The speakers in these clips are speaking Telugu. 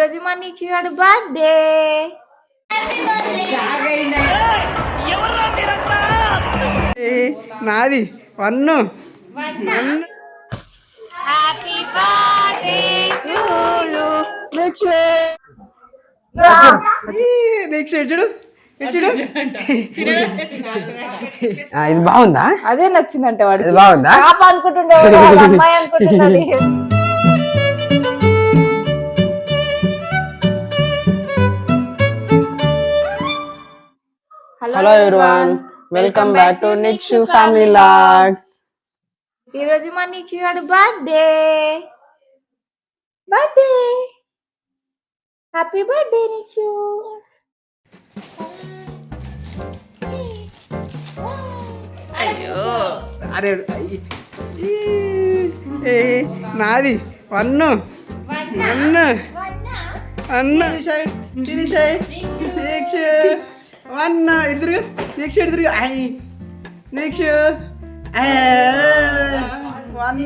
ఈరోజు మా నిక్షగాడు బర్త్డే. నాది one happy birthday to you. Next చూడు చూడు ఇది బాగుందా? అదే నచ్చిందంటే వాడు ఇది బాగుందా? పాప అనుకుంటుండే అమ్మాయి అనుకుంటున్నది. Hello everyone, welcome back to Nikshu family vlogs. ఈరోజు మా నిక్షగాడు birthday. Birthday happy birthday Nikshu. అయ్యో అరే నాది one one one next one ఎదురుగా నెక్స్ట్ ఎదురుగా నెక్స్ట్ వన్.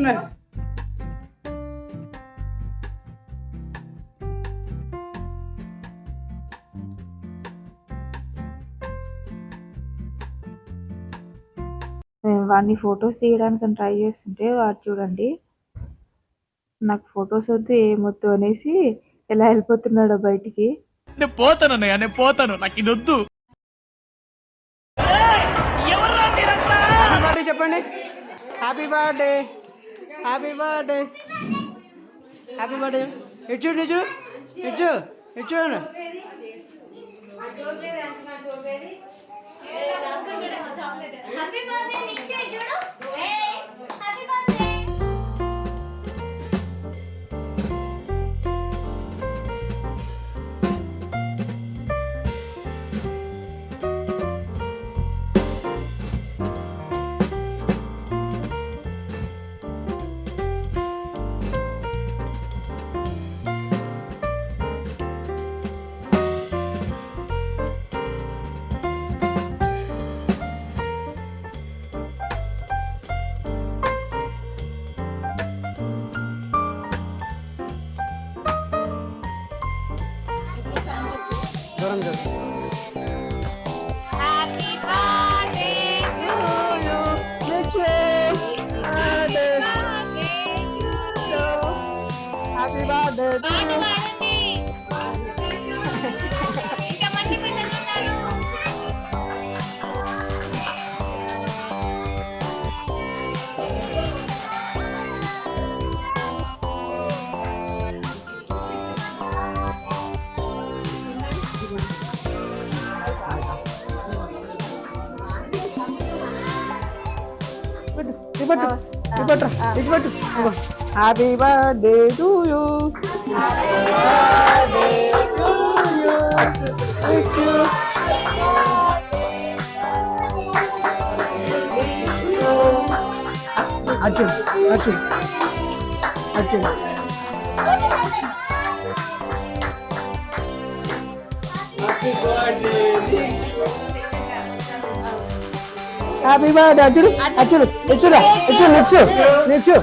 వాడిని ఫొటోస్ తీయడానికి ట్రై చేస్తుంటే వాడు చూడండి, నాకు ఫొటోస్ వద్దు ఏమొద్దు అనేసి ఎలా వెళ్ళిపోతున్నాడో బయటికి. నేను పోతాను నాకు ఇది వద్దు. హ్యాపీ బర్త్డే చెప్పండి. Happy birthday happy birthday happy birthday. ఇటు చూడు ఇటు ఇటు ఇటు చూడు. హ్యాపీ బర్త్డే నిక్షు చూడు. Happy birthday. దూరం చూడు. Happy birthday to you. Happy birthday to you. Happy birthday to you. Arjun Arjun Arjun happy birthday Arjun Arjun ఇచ్చురా ఇచ్చు నిచ్చు నిచ్చు.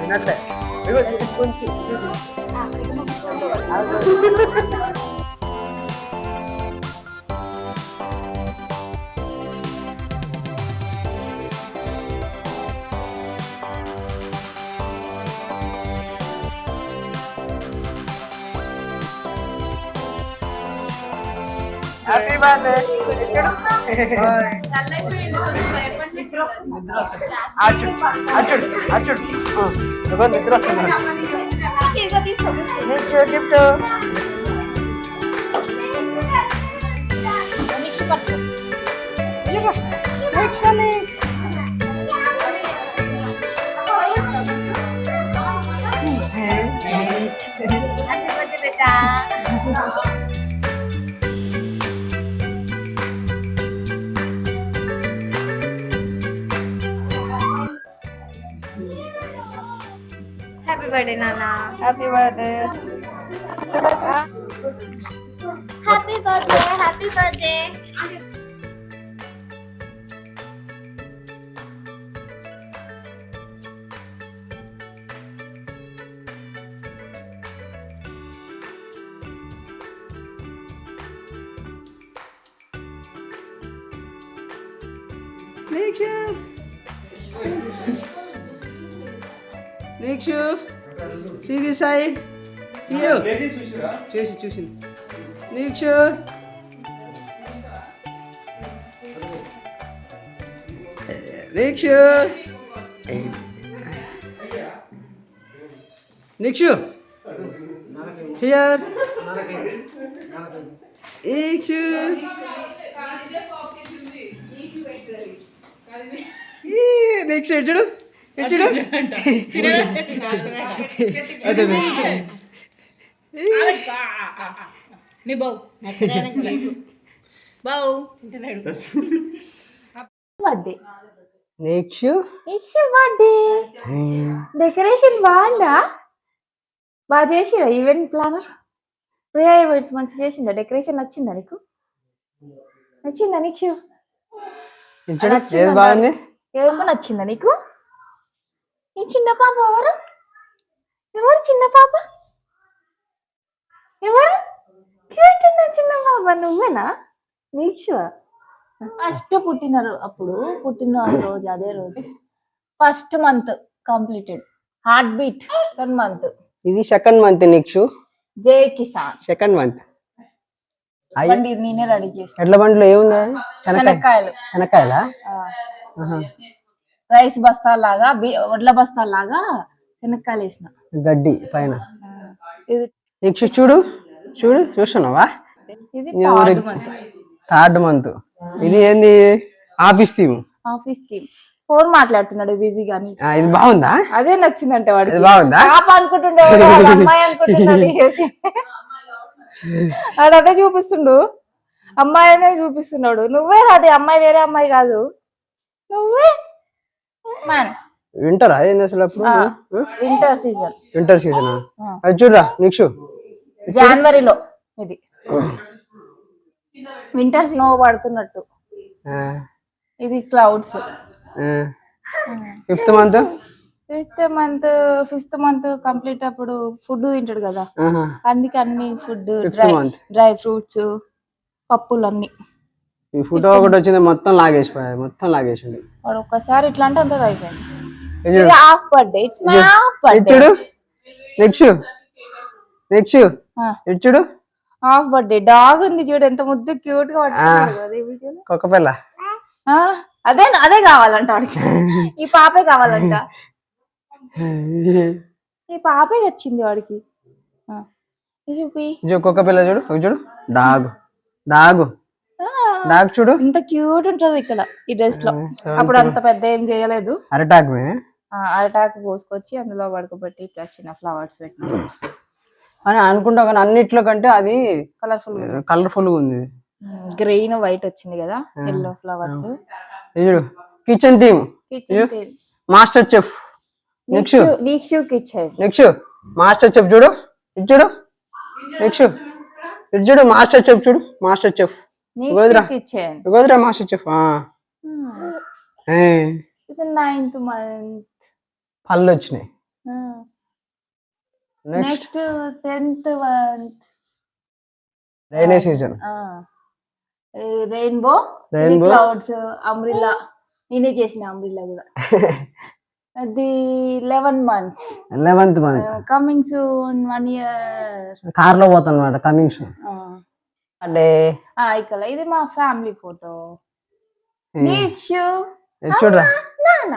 వినట్లే హ్యాపీ బర్త్డే అర్జున్ అర్జున్ అర్జున్ ఎవరు నిద్ర వస్తున్నారు గిఫ్ట్ హ్యాపీ బర్త్డే నాన్న. Happy birthday happy birthday happy birthday. Nikshu, see this side. Here. చూసి Nikshu. Nikshu. Nikshu. Here. Nikshu. Nikshu, చూడు చూడు మీ బావు బావు birthday next it's birthday decoration బాగుందా బాగా చేసిరా ఈవెంట్ ప్లానర్ ప్రియా ఈవెంట్స్ మంచి చేసిందా డెకరేషన్ నచ్చిందా నీకు నచ్చిందా నీకు ఏది బాగుంది ఏమో నచ్చిందా నీకు ఈ చిన్న పాప ఎవరు ఎవరు చిన్న పాప ఎవరు క్యూట్ ఉన్న చిన్న పాప నువ్వేనా నీక్షు ఫస్ట్ పుట్టినారు అప్పుడు పుట్టిన రోజు అదే రోజు first month completed heart beat second month ఇది సెకండ్ మంత్ నెక్స్ట్ జై కిసాన్ సెకండ్ మంత్ బండి నేనే రెడీ చేస్తాను ఎట్ల బండ్లో ఏముంది శనక్కాయలు శనక్కాయలా రైస్ బస్తాలాగా వడ్ల బస్తాలాగా శనక్కాయలు వేసిన గడ్డి పైన ఇది నెక్స్ట్ చూడు చూస్తున్నావా ఇది థర్డ్ మంత్ థర్డ్ మంత్ ఇది ఏంది ఆఫీస్ థీమ్ ఆఫీస్ కి ఫోన్ మాట్లాడుతున్నాడు బిజీ గాని ఇది బాగుందా అదే నచ్చిందంటే వాడికి ఇది బాగుందా పాప అనుకుంటుండే వాళ్ళ అమ్మాయి అనుకుంటున్నది వాడు అదే చూపిస్తుండు అమ్మాయి అనే చూపిస్తున్నాడు నువ్వే రాది అమ్మాయి వేరే అమ్మాయి కాదు నువ్వే మ్యాన్ వింటరా ఏంది అసలు అప్పుడు వింటర్ సీజన్ వింటర్ సీజన్ అది చూడరా నెక్స్ట్ జనవరిలో ఇది వింటర్ స్నో పడుతున్నట్టు ఇది క్లౌడ్స్ ఫిఫ్త్ మంత్ కంప్లీట్ అప్పుడు ఫుడ్ తింటాడు కదా అందుకే అన్ని ఫుడ్ డ్రై ఫ్రూట్స్ పప్పులు అన్ని ఈ ఫోటో ఒకటి వచ్చింది మొత్తం లాగేసిండు వాడు ఒక్కసారి ఇట్లా అంటే అంత అయిపోయింది ఇది half birthday it's my half birthday చూడు నెక్స్ట్ చూడు హాఫ్ బర్త్డే డాగ్ ఉంది చూడు ఎంత ముద్దు క్యూట్ గా పట్టుకున్నాడు కుక్క పిల్ల అదే కావాలంట వాడికి ఈ పాపే కావాలంట ఈ పాపే తెచ్చింది వాడికి కుక్క పిల్ల చూడు డాగ్ చూడు ఇంత క్యూట్ ఉంటది ఇక్కడ ఈ డ్రెస్ లో అప్పుడు అంత పెద్ద ఏం చేయలేదు అరటాకు కోసుకొచ్చి అందులో పడుకోబెట్టి ఇట్లా చిన్న ఫ్లవర్స్ పెట్టి అని అనుకుంటా కానీ అన్నిట్లో కంటే అది కలర్ఫుల్ గా ఉంది గ్రీన్ వైట్ వచ్చింది కదా ఎల్లో ఫ్లవర్స్ చూడు kitchen theme master chef next kitchen next master chef చూడు నెక్స్ట్ చూడు master chef kitchen master chef ఇది 9th మంత్ పళ్ళు వచ్చినాయి next 10th month rainy season rainbow clouds umbrella నేనే చేసిన అంబ్రిల్లా కూడా అది 11 months 11th month coming soon 1 year car లో పోతాను అన్నమాట కమింగ్ సూన్ బర్త్డే ఇక్కడ ఇది మా ఫ్యామిలీ ఫోటో. నీక్షు చూడరా నాన్న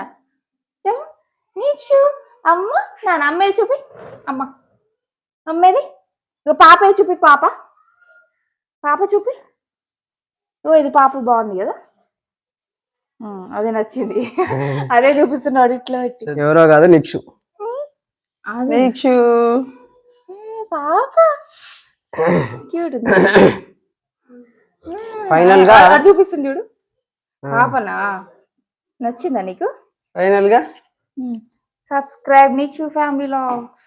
చెప్పు. నీక్షు అమ్మ నాన్న. అమ్మేది చూపి. అమ్మ అమ్మేది. ఇక పాపే చూపి. పాప చూపి. ఓ ఇది పాప బాగుంది కదా. అదే నచ్చింది. అదే చూపిస్తున్నాడు ఇట్లా పెట్టి. ఎవరో కాదు నిక్షు. అదే నిక్షు పాప క్యూట్ ఉంది. ఫైనల్ గా అక్కడ చూపిస్తుంది చూడు. పాపనా నచ్చిందా నీకు? ఫైనల్ గా సబ్స్క్రైబ్ నీక్షు ఫ్యామిలీ వ్లాగ్స్.